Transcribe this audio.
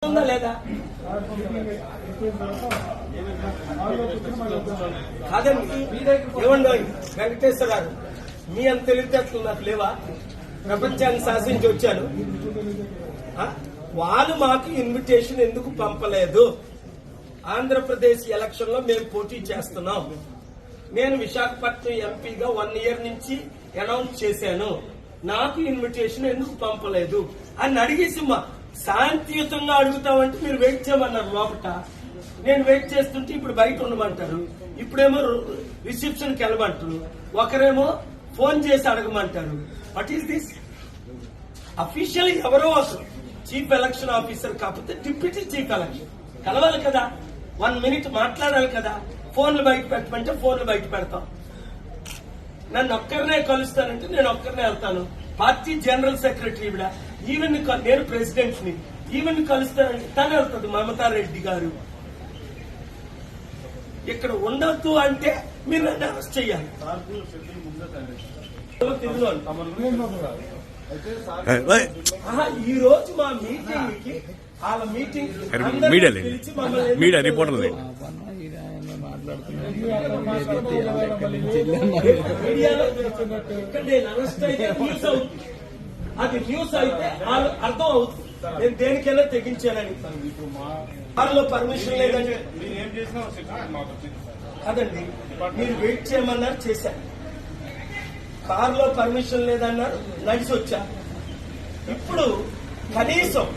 ఉందా లేదా? కాదండి, ఏమండో వెంకటేశ్వర గారు, మీ అంత తెలివితేటలు నాకు లేవా? ప్రపంచాన్ని శాసించి వచ్చాను. వాళ్ళు మాకు ఇన్విటేషన్ ఎందుకు పంపలేదు? ఆంధ్రప్రదేశ్ ఎలక్షన్ లో మేము పోటీ చేస్తున్నాం. నేను విశాఖపట్నం ఎంపీగా 1 year నుంచి అనౌన్స్ చేశాను. నాకు ఇన్విటేషన్ ఎందుకు పంపలేదు అని అడిగేసి శాంతియుతంగా అడుగుతామంటే మీరు వెయిట్ చేయమన్నారు లోపల. నేను వెయిట్ చేస్తుంటే ఇప్పుడు బయట ఉండమంటారు, ఇప్పుడేమో రిసెప్షన్కి వెళ్ళమంటారు, ఒకరేమో ఫోన్ చేసి అడగమంటారు. What is this? అఫీషియల్ ఎవరో ఒకరు చీఫ్ ఎలక్షన్ ఆఫీసర్ కాకపోతే డిప్యూటీ చీఫ్ ఎలక్షన్ కలవాలి కదా, 1 minute మాట్లాడాలి కదా. ఫోన్లు బయట పెట్టమంటే ఫోన్లు బయట పెడతాం. నన్ను ఒక్కరినే కలుస్తానంటే నేను ఒక్కరినే వెళ్తాను. పార్టీ జనరల్ సెక్రటరీ కూడా ఈవెన్ నేను ప్రెసిడెంట్ ని ఈవెన్ కలుస్తానంటే తను వెళ్తుంది. మమతారెడ్డి గారు ఇక్కడ ఉండొద్దు అంటే మీరు నన్ను అరెస్ట్ చేయాలి. ఈ రోజు మా మీటింగ్ కి వాళ్ళ మీటింగ్ మీడియా రిపోర్టర్లు నేను అరెస్ట్ అయితే న్యూస్ అవుతుంది, అది న్యూస్ అయితే అర్థం అవుతుంది నేను దేనికైనా తెగించానని. కారులో పర్మిషన్ లేదండి కాదండి, మీరు వెయిట్ చేయమన్నారు చేశాను. కారులో పర్మిషన్ లేదన్నారు, నడిచి వచ్చా. ఇప్పుడు కనీసం